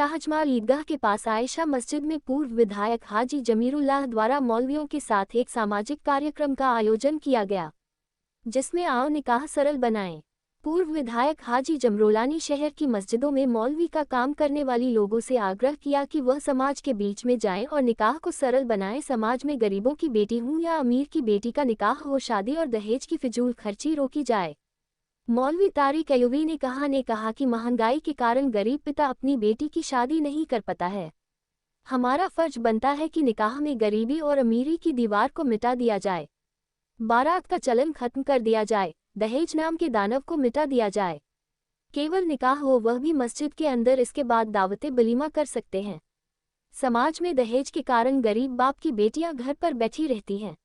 शाहजमाल ईदगाह के पास आयशा मस्जिद में पूर्व विधायक हाजी जमीरुल्लाह द्वारा मौलवियों के साथ एक सामाजिक कार्यक्रम का आयोजन किया गया, जिसमें आओ निकाह सरल बनाएं। पूर्व विधायक हाजी जमरोला ने शहर की मस्जिदों में मौलवी का काम करने वाली लोगों से आग्रह किया कि वह समाज के बीच में जाएं और निकाह को सरल बनाएं। समाज में गरीबों की बेटी हो या अमीर की बेटी का निकाह हो, शादी और दहेज की फिजूल खर्ची रोकी जाए। मौलवी तारिक अयूबी ने कहा कि महंगाई के कारण गरीब पिता अपनी बेटी की शादी नहीं कर पाता है। हमारा फर्ज बनता है कि निकाह में गरीबी और अमीरी की दीवार को मिटा दिया जाए, बारात का चलन खत्म कर दिया जाए, दहेज नाम के दानव को मिटा दिया जाए। केवल निकाह हो, वह भी मस्जिद के अंदर, इसके बाद दावते बलीमा कर सकते हैं। समाज में दहेज के कारण गरीब बाप की बेटियां घर पर बैठी रहती हैं।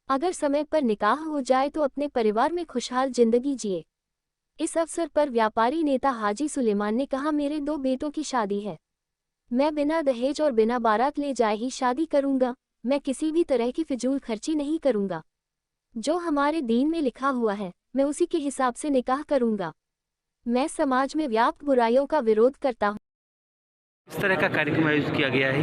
अगर समय पर निकाह हो जाए तो अपने परिवार में खुशहाल जिंदगी जिए। इस अवसर पर व्यापारी नेता हाजी सुलेमान ने कहा, मेरे 2 बेटों की शादी है, मैं बिना दहेज और बिना बारात ले जाए ही शादी करूंगा। मैं किसी भी तरह की फिजूल खर्ची नहीं करूंगा। जो हमारे दीन में लिखा हुआ है, मैं उसी के हिसाब से निकाह करूंगा। मैं समाज में व्याप्त बुराइयों का विरोध करता हूं। इस तरह का कार्यक्रम आयोजित किया गया है।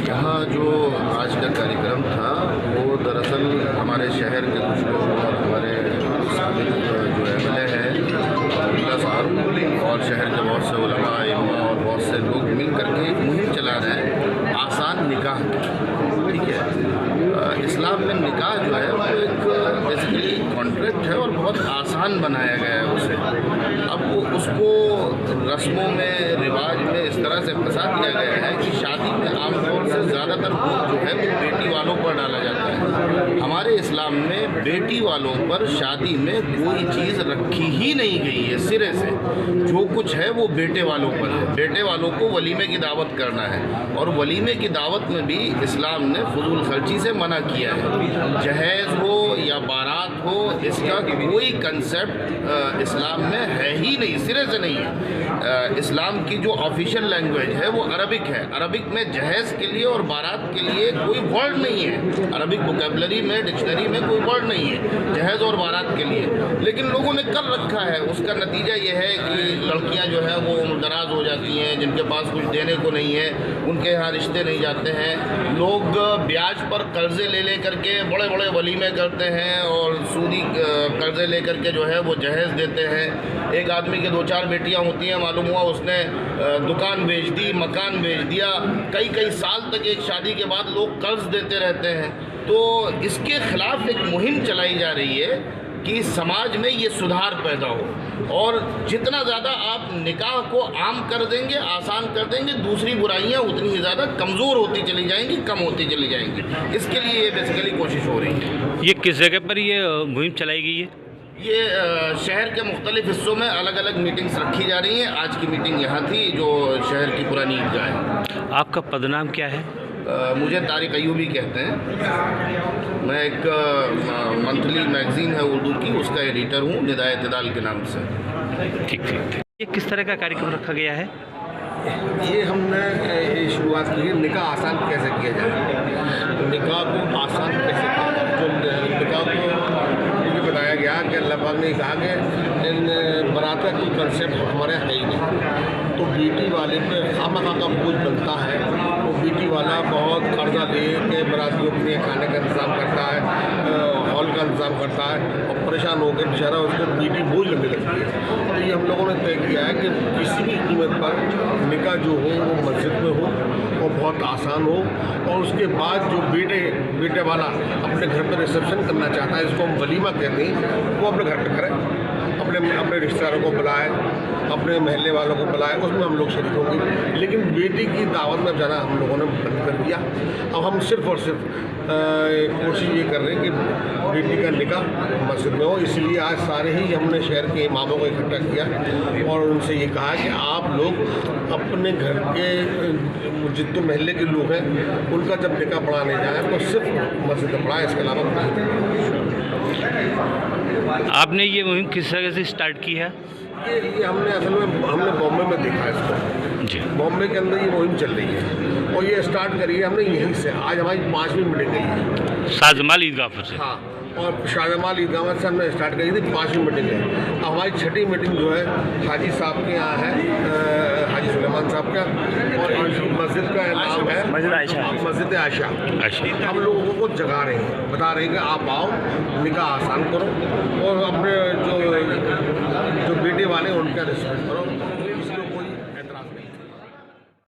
यहाँ जो आज का कार्यक्रम था वो दरअसल हमारे शहर के कुछ लोग और हमारे साबिक जो MLA हैं उल्ला साहब और शहर के बहुत से उलमा इमाम और बहुत से लोग मिल करके एक मुहिम चला रहे हैं आसान निकाह की। ठीक है, इस्लाम में निकाह जो है वो एक बेसिकली कॉन्ट्रैक्ट है और बहुत आसान बनाया गया है उसे। अब वो उसको रस्मों में रिवाज में इस तरह से फंसा दिया गया है कि शादी में आमतौर से ज़्यादातर बोझ जो है वो बेटी वालों पर डाला जाता है। हमारे इस्लाम में बेटी वालों पर शादी में कोई चीज़ रखी ही नहीं गई है सिरे से। जो कुछ है वो बेटे वालों पर है। बेटे वालों को वलीमे की दावत करना है और वलीमे की दावत में भी इस्लाम ने फजूल खर्ची से मना किया है। जहेज़ हो या बारात हो, इसका कोई कंसेप्ट इस्लाम में है ही नहीं, सिरे से नहीं है। इस्लाम की जो ऑफिशियल लैंग्वेज है वो अरबिक है। अरबिक में जहेज़ के लिए और बारात के लिए कोई वर्ड नहीं है। अरबिक वोकैबुलरी में, डिक्शनरी में कोई वर्ड नहीं है जहेज़ और बारात के लिए। लेकिन लोगों ने कर रखा है। उसका नतीजा ये है कि लड़कियां जो है वो दराज हो जाती हैं, जिनके पास कुछ देने को नहीं है, उनके यहाँ रिश्ते नहीं जाते हैं। लोग ब्याज पर कर्जे ले करके बड़े बड़े वलीमे करते हैं और सूदी कर्जे ले करके जो है वो जहेज़ देते हैं। एक आदमी के 2-4 बेटियां होती हैं, मालूम हुआ उसने दुकान बेच दी, मकान बेच दिया। कई साल तक एक शादी के बाद लोग कर्ज देते रहते हैं। तो इसके खिलाफ एक मुहिम चलाई जा रही है कि समाज में ये सुधार पैदा हो और जितना ज़्यादा आप निकाह को आम कर देंगे, आसान कर देंगे, दूसरी बुराइयां उतनी ही ज़्यादा कमज़ोर होती चली जाएंगी, कम होती चली जाएंगी। इसके लिए ये बेसिकली कोशिश हो रही है। ये किस जगह पर ये मुहिम चलाई गई है? ये शहर के मुख्तलिफ हिस्सों में अलग अलग मीटिंग्स रखी जा रही हैं। आज की मीटिंग यहाँ थी जो शहर की पुरानी ईदगाह है। आपका पदनाम क्या है? मुझे तारिक अयूबी कहते हैं। मैं एक मंथली मैगज़ीन है उर्दू की, उसका एडिटर हूँ, निदाए इत्तेदाल के नाम से। ठीक। ये किस तरह का कार्यक्रम रखा गया है? ये हमने शुरुआत की है, निकाह आसान कैसे किया जाए। निकाह को आसान कैसे किया जाए, तो निकाह को ये बताया गया कि अल्लाह पाक ने कहा कि बरात का कोई कंसेप्ट हमारे है ही नहीं। तो बेटी वाले पे खामखा का बोझ बनता है। वो बेटी वाला बहुत कर्जा दे के बरातियों के लिए खाने का इंतज़ाम करता है, हॉल का इंतज़ाम करता है और परेशान होकर बेचारा उसको बेटी बोझ लगने लगती है। तो ये हम लोगों ने तय किया है कि किसी भी कीमत पर निकाह जो हो वो मस्जिद में हो और बहुत आसान हो। और उसके बाद जो बेटे वाला अपने घर पर रिसेप्शन करना चाहता है, इसको हम वलीमा कहते हैं, वो अपने घर पर करें, अपने रिश्तेदारों को बुलाए, अपने महल्ले वालों को बुलाए, उसमें हम लोग शरीक होंगे। लेकिन बेटी की दावत में जाना हम लोगों ने बंद कर दिया। अब हम सिर्फ और सिर्फ कोशिश ये कर रहे हैं कि बेटी का निकाह मस्जिद में हो। इसलिए आज सारे ही हमने शहर के इमामों को इकट्ठा किया और उनसे ये कहा कि आप लोग अपने घर के जितने महल्ले के लोग हैं उनका जब निकाह पढ़ाने जाएँ तो सिर्फ मस्जिद में पढ़ाएँ, इसके अलावा। आपने ये मुहिम किस तरह से स्टार्ट की है? ये हमने असल में बॉम्बे में देखा है इसको जी। बॉम्बे के अंदर ये मुहिम चल रही है और ये स्टार्ट करी है हमने यहीं से। आज हमारी 5वीं मीटिंग गई है शाहजमाल ईदगाह पर से। हाँ, और शाहजमाल ईदगाह से हमने स्टार्ट करी थी। 5वीं मीटिंग है। अब हमारी 6ठी मीटिंग जो है हाजी साहब के यहाँ है, हाजी सुलेमान साहब का, और इनकी मस्जिद का नाम है मस्जिद आयशा। हम लोगों को जगा रहे हैं, बता रहे हैं कि आप आओ, निकाह आसान करो और अपने जो बेटे वाले उनका रिस्पेक्ट करो।